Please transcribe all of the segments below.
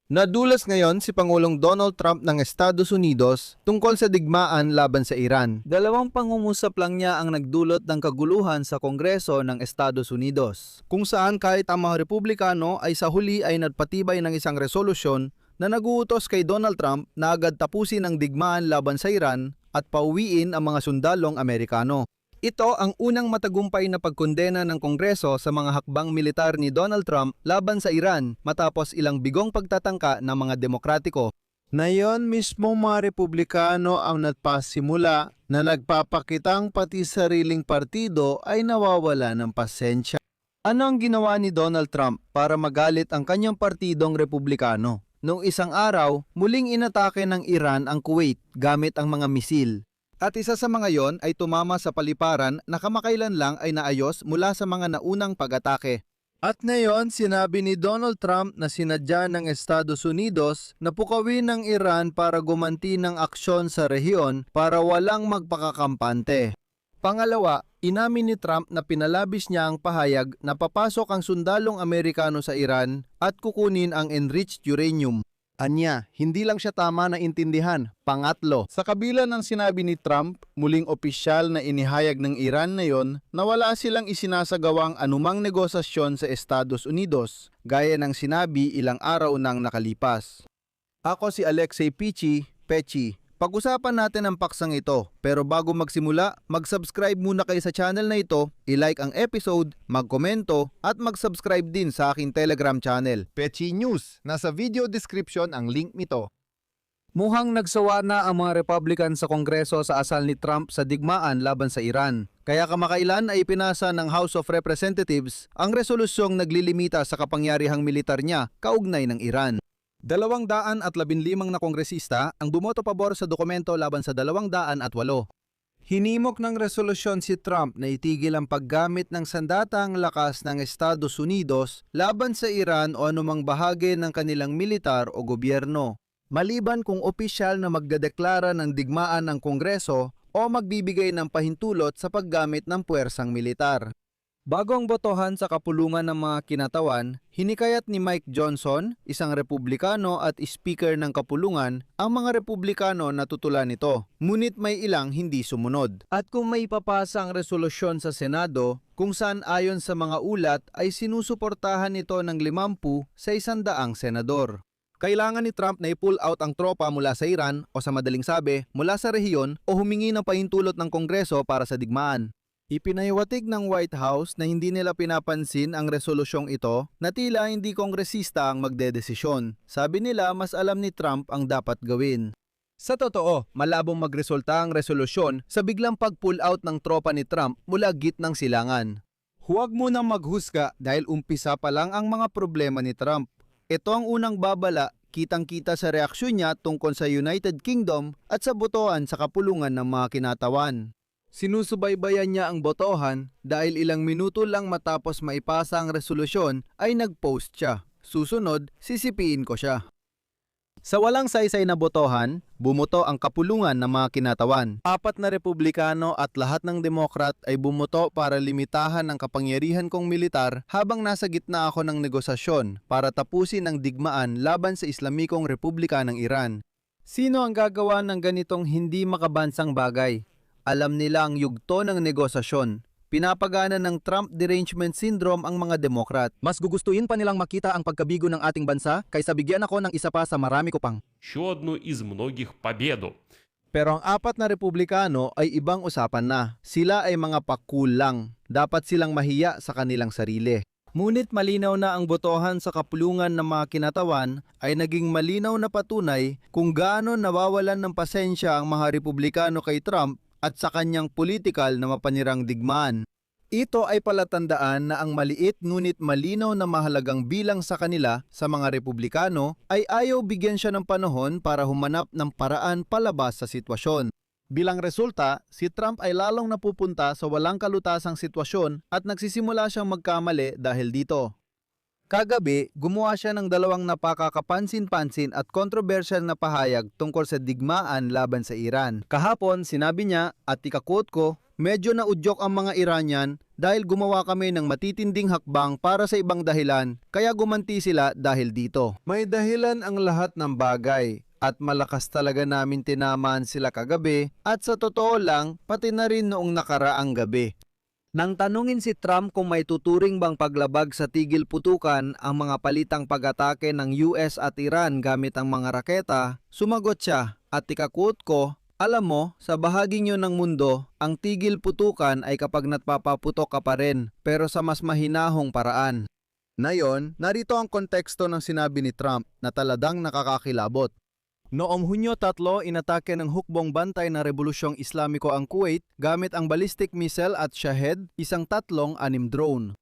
Nadulas ngayon si Pangulong Donald Trump ng Estados Unidos tungkol sa digmaan laban sa Iran. Dalawang pangungusap lang niya ang nagdulot ng kaguluhan sa Kongreso ng Estados Unidos, kung saan kahit ang mga Republikano ay sa huli ay nagpatibay ng isang resolusyon na naguutos kay Donald Trump na agad tapusin ang digmaan laban sa Iran at pauwiin ang mga sundalong Amerikano. Ito ang unang matagumpay na pagkondena ng Kongreso sa mga hakbang militar ni Donald Trump laban sa Iran matapos ilang bigong pagtatangka ng mga demokratiko. Ngayon mismo mga Republikano ang nagpasimula na nagpapakitang pati sariling partido ay nawawala ng pasensya. Ano ang ginawa ni Donald Trump para magalit ang kanyang partidong Republikano? Noong isang araw, muling inatake ng Iran ang Kuwait gamit ang mga misil. At isa sa mga yon ay tumama sa paliparan na kamakailan lang ay naayos mula sa mga naunang pag-atake. At ngayon, sinabi ni Donald Trump na sinadya ng Estados Unidos na pukawin ng Iran para gumanti ng aksyon sa rehiyon para walang magpakakampante. Pangalawa, inamin ni Trump na pinalabis niya ang pahayag na papasok ang sundalong Amerikano sa Iran at kukunin ang enriched uranium. Anya, hindi lang siya tama na intindihan. Pangatlo, sa kabila ng sinabi ni Trump, muling opisyal na inihayag ng Iran na yon na wala silang isinasagawang anumang negosasyon sa Estados Unidos, gaya ng sinabi ilang araw nang nakalipas. Ako si Alexei Pechi. Pag-usapan natin ang paksang ito, pero bago magsimula, mag-subscribe muna kayo sa channel na ito, i-like ang episode, mag-komento, at mag-subscribe din sa aking Telegram channel. Pechi News, nasa video description ang link nito. Mukhang nagsawa na ang mga Republican sa Kongreso sa asal ni Trump sa digmaan laban sa Iran. Kaya kamakailan ay ipinasa ng House of Representatives ang resolusyong naglilimita sa kapangyarihang militar niya kaugnay ng Iran. 215 na kongresista ang bumoto pabor sa dokumento laban sa 208. Hinimok ng resolusyon si Trump na itigil ang paggamit ng sandatang lakas ng Estados Unidos laban sa Iran o anumang bahagi ng kanilang militar o gobyerno, maliban kung opisyal na magdedeklara ng digmaan ng Kongreso o magbibigay ng pahintulot sa paggamit ng puwersang militar. Bago ang botohan sa kapulungan ng mga kinatawan, hinikayat ni Mike Johnson, isang Republikano at Speaker ng Kapulungan, ang mga Republikano na tutulan nito, ngunit may ilang hindi sumunod. At kung may papasa ang resolusyon sa Senado, kung saan ayon sa mga ulat ay sinusuportahan nito ng 50 sa 100 senador. Kailangan ni Trump na i-pull out ang tropa mula sa Iran o sa madaling sabi, mula sa rehiyon o humingi ng pahintulot ng Kongreso para sa digmaan. Ipinahiwatig ng White House na hindi nila pinapansin ang resolusyong ito na tila hindi kongresista ang magdedesisyon. Sabi nila mas alam ni Trump ang dapat gawin. Sa totoo, malabong magresulta ang resolusyon sa biglang pag-pull out ng tropa ni Trump mula gitnang silangan. Huwag mo nang maghusga dahil umpisa pa lang ang mga problema ni Trump. Ito ang unang babala, kitang-kita sa reaksyon niya tungkol sa United Kingdom at sa botohan sa kapulungan ng mga kinatawan. Sinusubaybayan niya ang botohan dahil ilang minuto lang matapos maipasa ang resolusyon ay nag-post siya. Susunod, sisipiin ko siya. Sa walang saysay na botohan, bumoto ang kapulungan ng mga kinatawan. 4 na Republikano at lahat ng Demokrat ay bumoto para limitahan ang kapangyarihan kong militar habang nasa gitna ako ng negosasyon para tapusin ang digmaan laban sa Islamikong Republika ng Iran. Sino ang gagawa ng ganitong hindi makabansang bagay? Alam nila ang yugto ng negosasyon. Pinapagana ng Trump derangement syndrome ang mga Demokrat. Mas gugustuhin pa nilang makita ang pagkabigo ng ating bansa kaysa bigyan ako ng isa pa sa marami ko pang. Еще одну из многих победу. Pero ang 4 na Republikano ay ibang usapan na. Sila ay mga pakul lang. Dapat silang mahiya sa kanilang sarili. Ngunit malinaw na ang botohan sa kapulungan ng mga kinatawan ay naging malinaw na patunay kung gaano nawawalan ng pasensya ang mga Republikano kay Trump at sa kanyang politikal na mapanirang digmaan. Ito ay palatandaan na ang maliit ngunit malinaw na mahalagang bilang sa kanila sa mga Republikano ay ayaw bigyan siya ng panahon para humanap ng paraan palabas sa sitwasyon. Bilang resulta, si Trump ay lalong napupunta sa walang kalutasang sitwasyon at nagsisimula siyang magkamali dahil dito. Kagabi, gumawa siya ng 2 napakakapansin-pansin at kontrobersyal na pahayag tungkol sa digmaan laban sa Iran. Kahapon, sinabi niya, at ika-quote ko, medyo naudyok ang mga Iranian dahil gumawa kami ng matitinding hakbang para sa ibang dahilan, kaya gumanti sila dahil dito. May dahilan ang lahat ng bagay. At malakas talaga namin tinamaan sila kagabi at sa totoo lang, pati na rin noong nakaraang gabi. Nang tanungin si Trump kung may tuturing bang paglabag sa tigil putukan ang mga palitang pag-atake ng US at Iran gamit ang mga raketa, sumagot siya at ika-quote ko, "Alam mo, sa bahaging yun ng mundo, ang tigil putukan ay kapag nagpapaputok ka pa rin, pero sa mas mahinahong paraan." Ngayon, narito ang konteksto ng sinabi ni Trump na taladang nakakakilabot. Noong Hunyo 3, inatake ng hukbong bantay na Rebolusyong Islamiko ang Kuwait gamit ang ballistic missile at Shahed, isang 3-6 drone.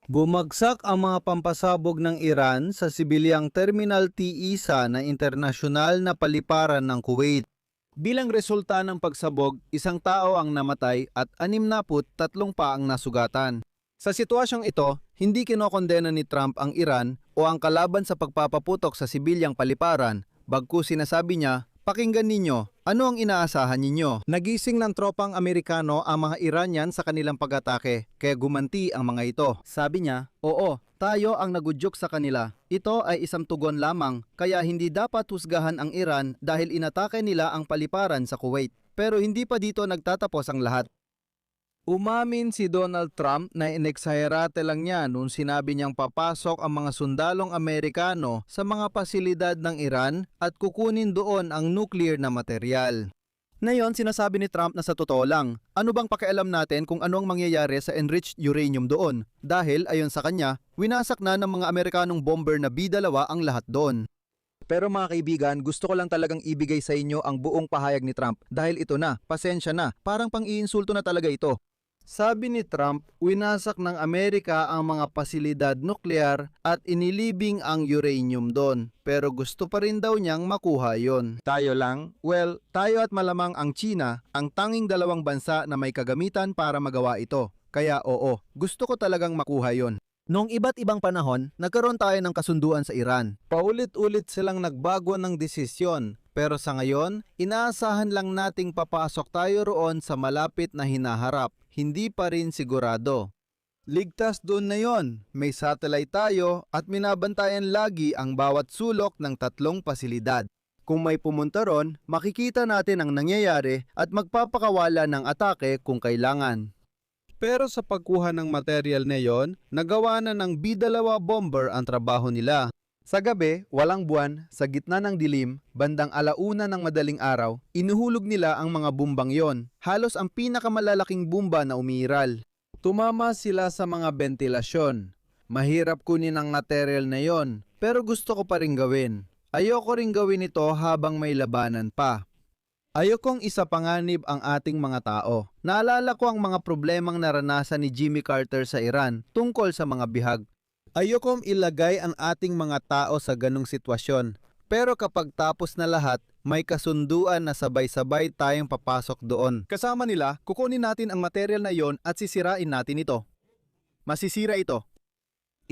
Bumagsak ang mga pampasabog ng Iran sa sibilyang Terminal T-ISA na internasyonal na paliparan ng Kuwait. Bilang resulta ng pagsabog, 1 tao ang namatay at 63 pa ang nasugatan. Sa sitwasyong ito, hindi kinokondena ni Trump ang Iran o ang kalaban sa pagpapaputok sa sibilyang paliparan. Bagkus sinasabi niya, pakinggan ninyo, ano ang inaasahan ninyo? Nagising ng tropang Amerikano ang mga Iranian sa kanilang pag-atake, kaya gumanti ang mga ito. Sabi niya, oo, tayo ang nagudyok sa kanila. Ito ay isang tugon lamang, kaya hindi dapat husgahan ang Iran dahil inatake nila ang paliparan sa Kuwait. Pero hindi pa dito nagtatapos ang lahat. Umamin si Donald Trump na ineksaherate lang niya noong sinabi niyang papasok ang mga sundalong Amerikano sa mga pasilidad ng Iran at kukunin doon ang nuclear na material. Ngayon, sinasabi ni Trump na sa totoo lang, ano bang pakialam natin kung ano ang mangyayari sa enriched uranium doon? Dahil ayon sa kanya, winasak na ng mga Amerikanong bomber na B-2 ang lahat doon. Pero mga kaibigan, gusto ko lang talagang ibigay sa inyo ang buong pahayag ni Trump dahil ito na, pasensya na, parang pang-iinsulto na talaga ito. Sabi ni Trump, winasak ng Amerika ang mga pasilidad nuklear at inilibing ang uranium doon. Pero gusto pa rin daw niyang makuha yon. Tayo lang? Well, tayo at malamang ang China, ang tanging dalawang bansa na may kagamitan para magawa ito. Kaya oo, gusto ko talagang makuha yon. Noong iba't ibang panahon, nagkaroon tayo ng kasunduan sa Iran. Paulit-ulit silang nagbago ng desisyon. Pero sa ngayon, inaasahan lang nating papasok tayo roon sa malapit na hinaharap. Hindi pa rin sigurado. Ligtas doon na yon. May satellite tayo at minabantayan lagi ang bawat sulok ng 3 pasilidad. Kung may pumunta ron, makikita natin ang nangyayari at magpapakawala ng atake kung kailangan. Pero sa pagkuha ng material na yon, nagawa na ng B-2 bomber ang trabaho nila. Sa gabi, walang buwan, sa gitna ng dilim, bandang 1:00 ng madaling araw, inuhulog nila ang mga bumbang yon. Halos ang pinakamalalaking bumba na umiiral. Tumama sila sa mga ventilasyon. Mahirap kunin ang material na yon, pero gusto ko pa rin gawin. Ayoko rin gawin ito habang may labanan pa. Ayokong isapanganib ang ating mga tao. Naalala ko ang mga problemang naranasan ni Jimmy Carter sa Iran tungkol sa mga bihag. Ayokong ilagay ang ating mga tao sa ganong sitwasyon. Pero kapag tapos na lahat, may kasunduan na sabay-sabay tayong papasok doon. Kasama nila, kukunin natin ang material na yon at sisirain natin ito. Masisira ito.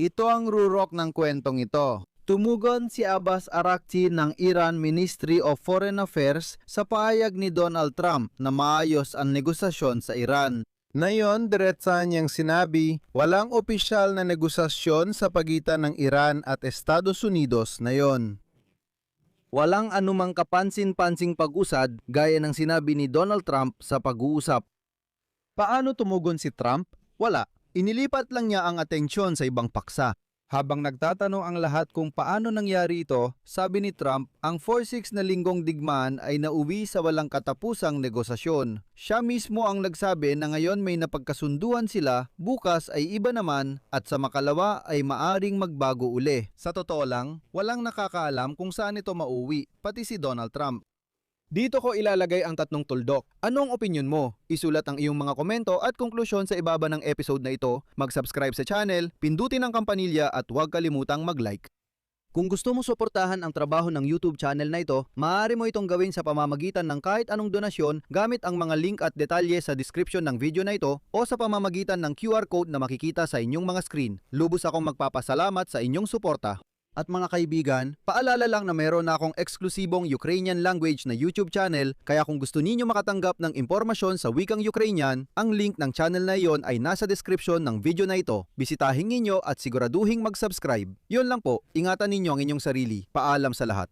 Ito ang rurok ng kwentong ito. Tumugon si Abbas Araghchi ng Iran Ministry of Foreign Affairs sa pahayag ni Donald Trump na maayos ang negosasyon sa Iran. Ngayon, diretsa niyang sinabi, walang opisyal na negosasyon sa pagitan ng Iran at Estados Unidos na yon. Walang anumang kapansin-pansing pag-usad gaya ng sinabi ni Donald Trump sa pag-uusap. Paano tumugon si Trump? Wala. Inilipat lang niya ang atensyon sa ibang paksa. Habang nagtatanong ang lahat kung paano nangyari ito, sabi ni Trump, ang 4-6 na linggong digmaan ay nauwi sa walang katapusang negosasyon. Siya mismo ang nagsabi na ngayon may napagkasunduan sila, bukas ay iba naman, at sa makalawa ay maaring magbago uli. Sa totoo lang, walang nakakaalam kung saan ito mauwi, pati si Donald Trump. Dito ko ilalagay ang 3 tuldok. Ano ang opinyon mo? Isulat ang iyong mga komento at konklusyon sa ibaba ng episode na ito. Mag-subscribe sa channel, pindutin ang kampanilya at huwag kalimutang mag-like. Kung gusto mo suportahan ang trabaho ng YouTube channel na ito, maaari mo itong gawin sa pamamagitan ng kahit anong donasyon gamit ang mga link at detalye sa description ng video na ito o sa pamamagitan ng QR code na makikita sa inyong mga screen. Lubos akong magpapasalamat sa inyong suporta. At mga kaibigan, paalala lang na meron na akong eksklusibong Ukrainian language na YouTube channel, kaya kung gusto ninyo makatanggap ng impormasyon sa wikang Ukrainian, ang link ng channel na iyon ay nasa description ng video na ito. Bisitahin ninyo at siguraduhing mag-subscribe. Yun lang po, ingatan ninyo ang inyong sarili. Paalam sa lahat.